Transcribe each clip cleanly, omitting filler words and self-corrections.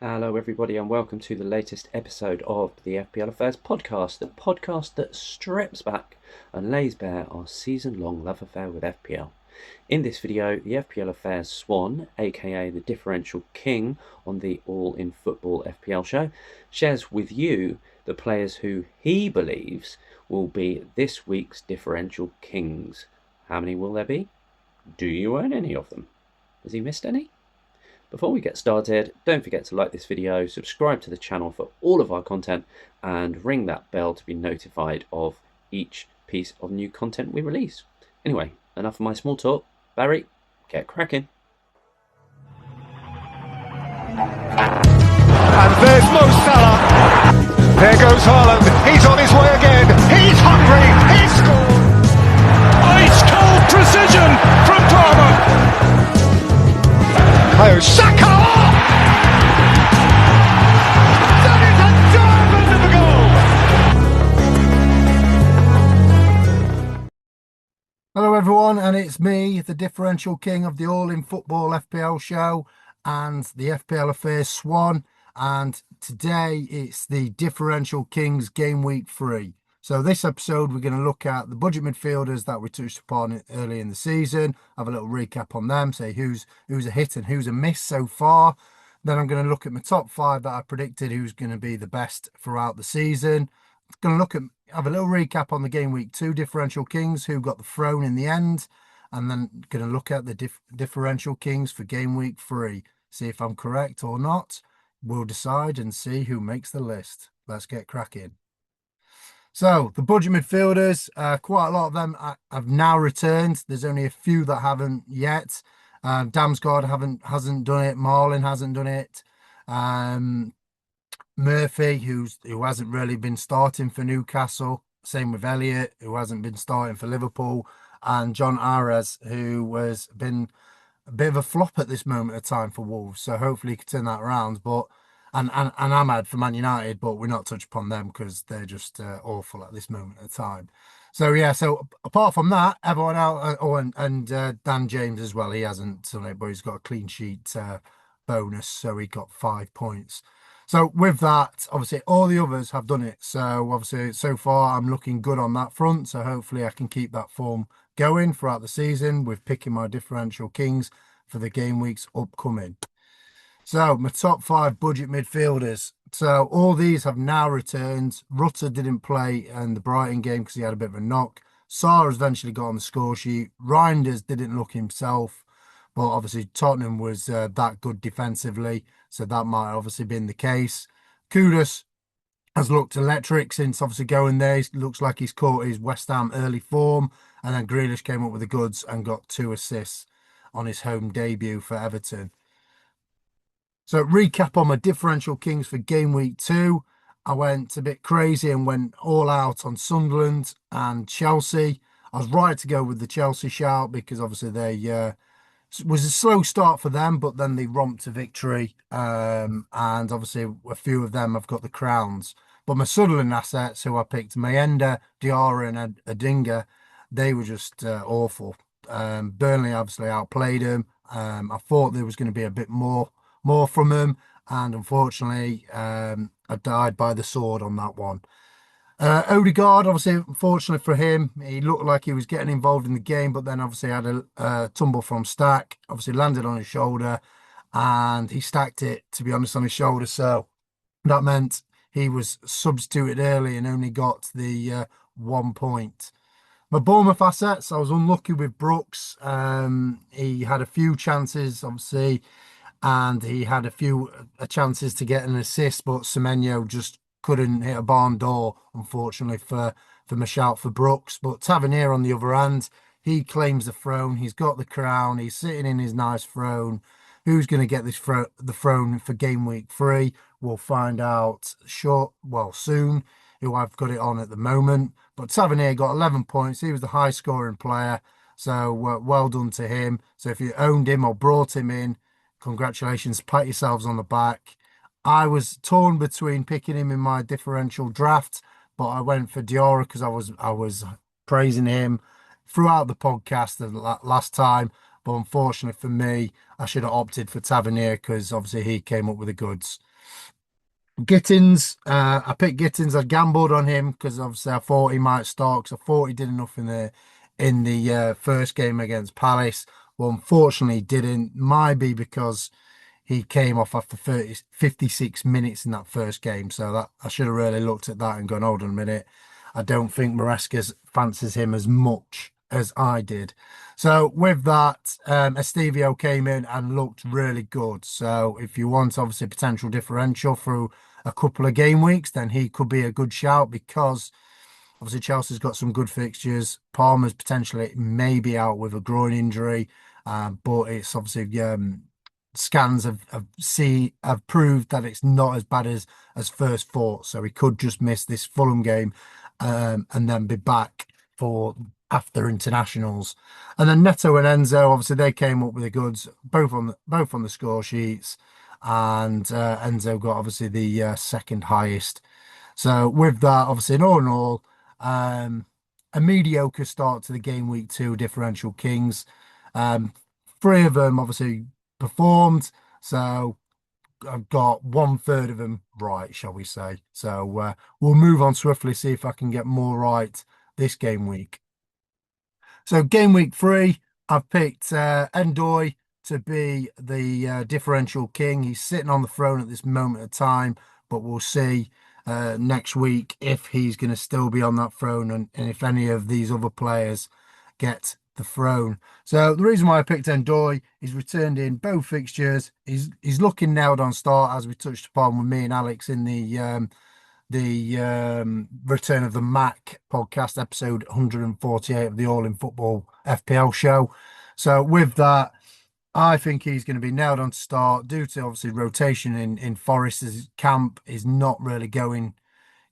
Hello, everybody, and welcome to the latest episode of the FPL Affairs podcast, the podcast that strips back and lays bare our season-long love affair with FPL. In this video, the FPL Affairs Swan, aka the Differential King on the All in Football FPL show, shares with you the players who he believes will be this week's Differential Kings. How many will there be? Do you own any of them? Has he missed any? Before we get started, don't forget to like this video, subscribe to the channel for all of our content, and ring that bell to be notified of each piece of new content we release. Anyway, enough of my small talk. Barry, get cracking. And there's Mo Salah. There goes Haaland. He's on his way again. He's hungry. He's scored. Ice cold precision from Palmer. Saka! That is a diamond of a goal! Hello everyone, and it's me, the Differential King of the All in Football FPL show and the FPL Affairs Swan, and today it's the Differential Kings Game Week 3. So this episode we're going to look at the budget midfielders that we touched upon early in the season, have a little recap on them, say who's a hit and who's a miss so far. Then I'm going to look at my top 5 that I predicted who's going to be the best throughout the season. Going to have a little recap on the Game Week 2 Differential Kings, who got the throne in the end, and then going to look at the Differential Kings for Game Week 3. See if I'm correct or not. We'll decide and see who makes the list. Let's get cracking. So the budget midfielders, quite a lot of them have now returned. There's only a few that haven't yet. Damsgaard hasn't done it. Marlin hasn't done it. Murphy, who hasn't really been starting for Newcastle. Same with Elliott, who hasn't been starting for Liverpool, and John Ares, who has been a bit of a flop at this moment of time for Wolves. So hopefully he can turn that around. But and Ahmad for Man United, but we're not touching upon them because they're just awful at this moment of time. So yeah, so apart from that, everyone else, and Dan James as well, he hasn't done it, but he's got a clean sheet bonus, so he got 5 points. So with that, obviously all the others have done it. So obviously so far I'm looking good on that front. So hopefully I can keep that form going throughout the season with picking my Differential Kings for the game weeks upcoming. So my top 5 budget midfielders. So all these have now returned. Rutter didn't play in the Brighton game because he had a bit of a knock. Sarr eventually got on the score sheet. Reinders didn't look himself, but obviously Tottenham was that good defensively, so that might obviously been the case. Kudus has looked electric since obviously going there. He looks like he's caught his West Ham early form, and then Grealish came up with the goods and got 2 assists on his home debut for Everton. So recap on my Differential Kings for Game Week 2. I went a bit crazy and went all out on Sunderland and Chelsea. I was right to go with the Chelsea shout because obviously they was a slow start for them, but then they romped to victory. And obviously a few of them have got the crowns. But my Sunderland assets, who I picked, Mayenda, Diarra and Adinga, they were just awful. Burnley obviously outplayed them. I thought there was going to be a bit more from them, and unfortunately I died by the sword on that one. Odegaard, obviously, unfortunately for him, he looked like he was getting involved in the game, but then obviously had a tumble from stack, obviously landed on his shoulder, and he stacked it, to be honest, on his shoulder. So that meant he was substituted early and only got the 1 point. My Bournemouth assets, I was unlucky with Brooks. He had a few chances, obviously, and he had a few chances to get an assist, but Semenyo just couldn't hit a barn door, unfortunately, for my shout for Brooks. But Tavernier, on the other hand, he claims the throne. He's got the crown. He's sitting in his nice throne. Who's going to get the throne for Game Week 3? We'll find out soon, who I've got it on at the moment. But Tavernier got 11 points. He was the high-scoring player, so well done to him. So if you owned him or brought him in, congratulations, pat yourselves on the back. I was torn between picking him in my differential draft, but I went for Diarra because I was praising him throughout the podcast the last time. But unfortunately for me, I should have opted for Tavernier because obviously he came up with the goods. Gittins, I picked Gittins. I gambled on him because obviously I thought he might start because I thought he did enough in the first game against Palace. Well, unfortunately, he didn't. Might be because he came off after 56 minutes in that first game. So that I should have really looked at that and gone, hold on a minute. I don't think Maresca fancies him as much as I did. So with that, Estevio came in and looked really good. So if you want obviously potential differential through a couple of game weeks, then he could be a good shout because obviously Chelsea's got some good fixtures. Palmer's potentially maybe out with a groin injury, but it's obviously scans have proved that it's not as bad as first thought. So he could just miss this Fulham game, and then be back for after internationals. And then Neto and Enzo, obviously they came up with the goods, both on the score sheets, and Enzo got obviously the second highest. So with that, obviously in all, a mediocre start to the game week two differential kings. Um, Three of them obviously performed, so I've got one third of them right, shall we say. So we'll move on swiftly, see if I can get more right this game week. So game week three, I've picked Endoy to be the differential king. He's sitting on the throne at this moment of time, but we'll see next week if he's going to still be on that throne and if any of these other players get the throne. So the reason why I picked Endoy, he's returned in both fixtures. He's looking nailed on start, as we touched upon with me and Alex in the Return of the Mac podcast, episode 148 of the All in Football FPL show. So with that, I think he's going to be nailed on to start due to obviously rotation in Forest's camp is not really going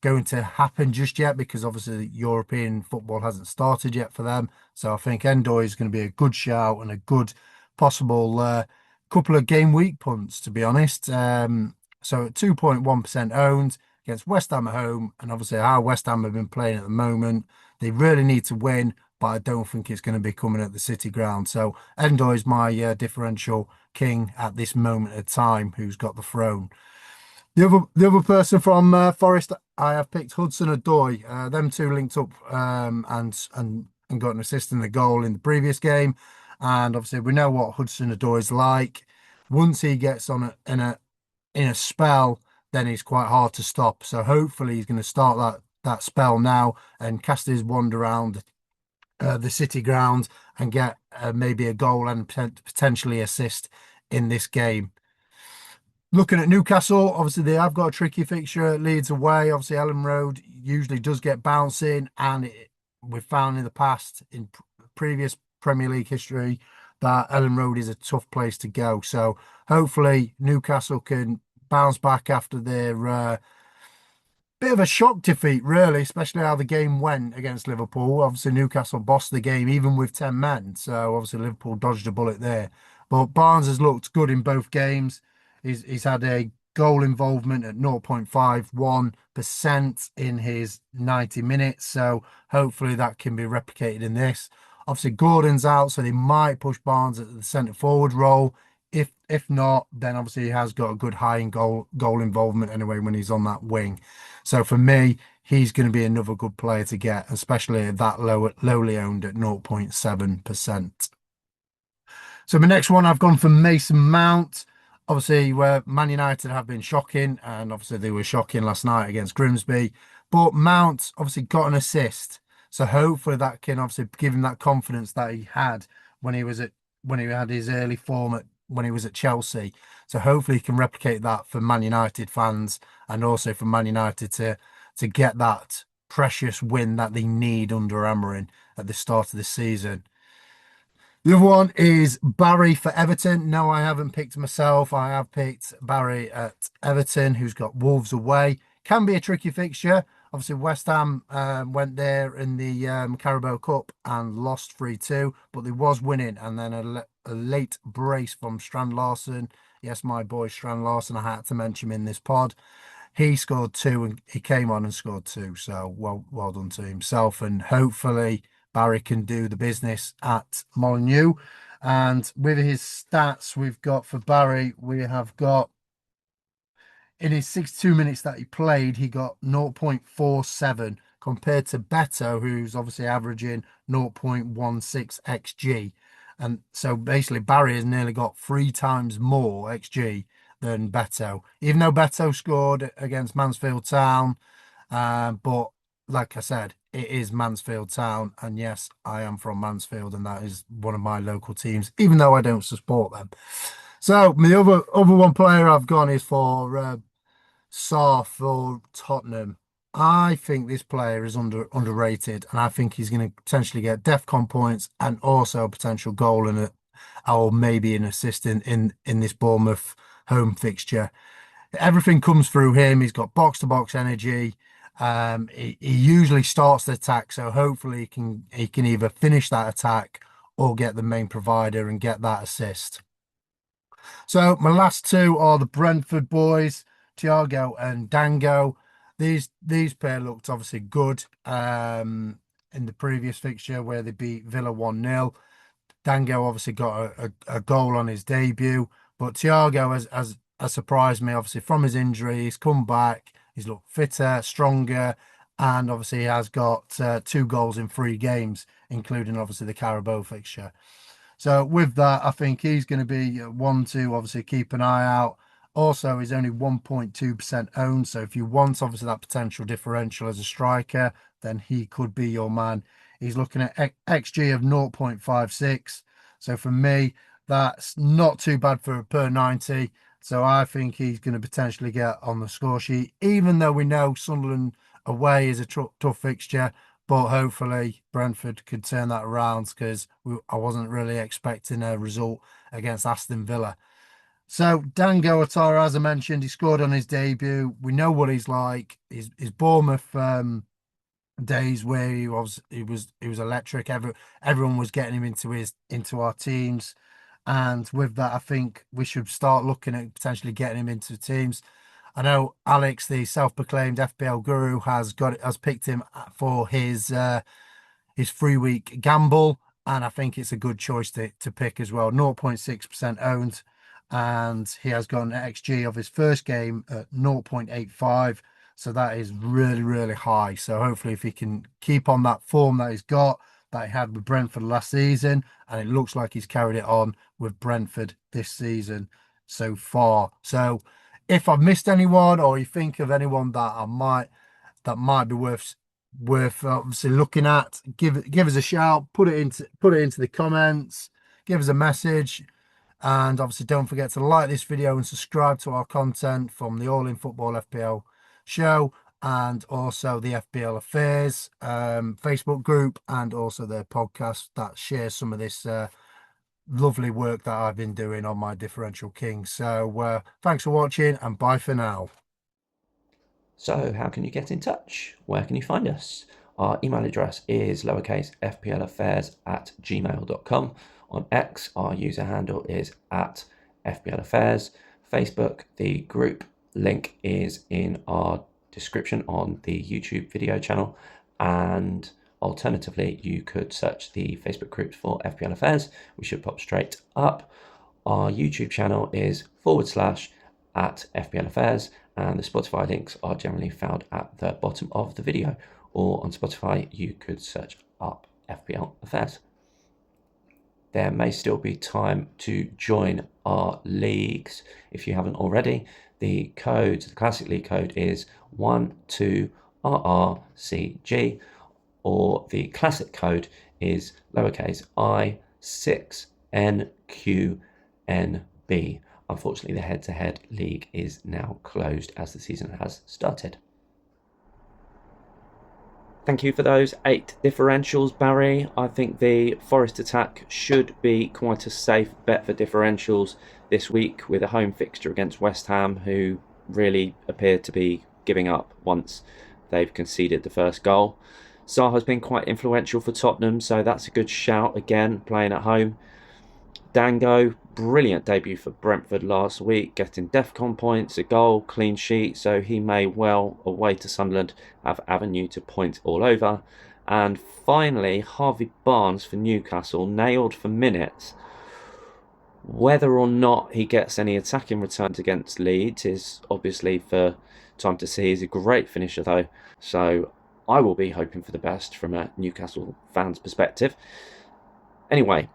to happen just yet because obviously European football hasn't started yet for them. So I think Endoy is going to be a good shout and a good possible couple of game week punts, to be honest. So at 2.1% owned against West Ham at home, and obviously how West Ham have been playing at the moment, they really need to win, but I don't think it's going to be coming at the City ground. So Endoy is my differential king at this moment of time who's got the throne. The other person from Forest, I have picked Hudson Odoi. Them two linked up and got an assist in the goal in the previous game, and obviously we know what Hudson Odoi is like. Once he gets on in a spell, then he's quite hard to stop. So hopefully he's going to start that spell now and cast his wand around the City ground and get maybe a goal and potentially assist in this game. Looking at Newcastle, obviously they have got a tricky fixture at Leeds away. Obviously, Ellen Road usually does get bouncing, and we've found in the past, in previous Premier League history, that Ellen Road is a tough place to go. So hopefully Newcastle can bounce back after their bit of a shock defeat, really, especially how the game went against Liverpool. Obviously, Newcastle bossed the game even with 10 men. So obviously Liverpool dodged a bullet there. But Barnes has looked good in both games. He's had a goal involvement at 0.51% in his 90 minutes. So hopefully that can be replicated in this. Obviously, Gordon's out, so they might push Barnes at the centre forward role. If not, then obviously he has got a good high in goal involvement anyway when he's on that wing. So for me, he's going to be another good player to get, especially at that lowly owned at 0.7%. So my next one, I've gone for Mason Mount. Obviously, where Man United have been shocking, and obviously they were shocking last night against Grimsby. But Mount obviously got an assist, so hopefully that can obviously give him that confidence that he had when he had his early form when he was at Chelsea. So hopefully he can replicate that for Man United fans and also for Man United to get that precious win that they need under Amorim at the start of the season. The other one is Barry for Everton. No, I haven't picked myself. I have picked Barry at Everton, who's got Wolves away. Can be a tricky fixture. Obviously, West Ham went there in the Carabao Cup and lost 3-2, but they was winning. And then a late brace from Strand Larson. Yes, my boy Strand Larson. I had to mention him in this pod. He scored two and he came on and scored two. So well done to himself. And hopefully Barry can do the business at Molineux. And with his stats we've got for Barry, we have got in his 62 minutes that he played, he got 0.47 compared to Beto, who's obviously averaging 0.16 XG. And so basically, Barry has nearly got 3 times more XG than Beto, even though Beto scored against Mansfield Town. But like I said, it is Mansfield Town. And yes, I am from Mansfield, and that is one of my local teams, even though I don't support them. So my other one player I've gone is for Sarr for Tottenham. I think this player is underrated, and I think he's going to potentially get DEFCON points and also a potential goal and or maybe an assist in this Bournemouth home fixture. Everything comes through him. He's got box to box energy. He usually starts the attack, so hopefully he can either finish that attack or get the main provider and get that assist. So my last two are the Brentford boys, Thiago and Dango. These pair looked obviously good in the previous fixture where they beat Villa 1-0. Dango obviously got a goal on his debut, but Thiago has surprised me obviously from his injury. He's come back, he's looked fitter, stronger, and obviously he has got 2 goals in 3 games, including obviously the Carabao fixture. So with that, I think he's going to be one to obviously keep an eye out. Also, he's only 1.2% owned. So if you want obviously that potential differential as a striker, then he could be your man. He's looking at XG of 0.56. So for me, that's not too bad for a per 90. So I think he's going to potentially get on the score sheet, even though we know Sunderland away is a tough fixture. But hopefully Brentford could turn that around because I wasn't really expecting a result against Aston Villa. So Dango Ouattara, as I mentioned, he scored on his debut. We know what he's like. His Bournemouth days where he was electric. Everyone was getting him into our teams. And with that, I think we should start looking at potentially getting him into teams. I know Alex, the self-proclaimed FPL guru, has picked him for his 3-week gamble, and I think it's a good choice to pick as well. 0.6% owned, and he has got an XG of his first game at 0.85, so that is really, really high. So hopefully, if he can keep on that form that he's got, that he had with Brentford last season, and it looks like he's carried it on with Brentford this season so far. So if I've missed anyone, or you think of anyone that might be worth obviously looking at, give us a shout, put it into the comments, give us a message, and obviously don't forget to like this video and subscribe to our content from the All In Football FPL show and also the FPL Affairs Facebook group and also their podcast that shares some of this lovely work that I've been doing on my differential king. So thanks for watching and bye for now. So how can you get in touch? Where can you find us? Our email address is lowercase fplaffairs@gmail.com. On X, our user handle is @FPLAffairs. Facebook, the group link is in our description on the YouTube video channel. And alternatively, you could search the Facebook group for FPL Affairs. We should pop straight up. Our YouTube channel is /@FPL Affairs, and the Spotify links are generally found at the bottom of the video. Or on Spotify, you could search up FPL Affairs. There may still be time to join our leagues if you haven't already. The Classic League code is 12RRCG, or the Classic code is lowercase I6NQNB. Unfortunately, the head-to-head league is now closed as the season has started. Thank you for those 8 differentials, Barry. I think the Forest attack should be quite a safe bet for differentials this week with a home fixture against West Ham, who really appear to be giving up once they've conceded the first goal. Sarr has been quite influential for Tottenham, so that's a good shout again, playing at home. Dango, brilliant debut for Brentford last week, getting DEFCON points, a goal, clean sheet, so he may well, away to Sunderland, have avenue to point all over. And finally, Harvey Barnes for Newcastle, nailed for minutes. Whether or not he gets any attacking returns against Leeds is obviously for time to see. He's a great finisher though, so I will be hoping for the best from a Newcastle fan's perspective. Anyway,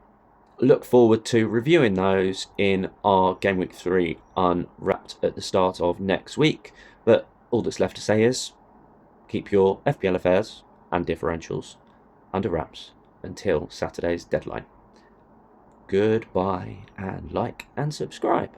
look forward to reviewing those in our Game Week 3 Unwrapped at the start of next week. But all that's left to say is keep your FPL affairs and differentials under wraps until Saturday's deadline. Goodbye, and like and subscribe.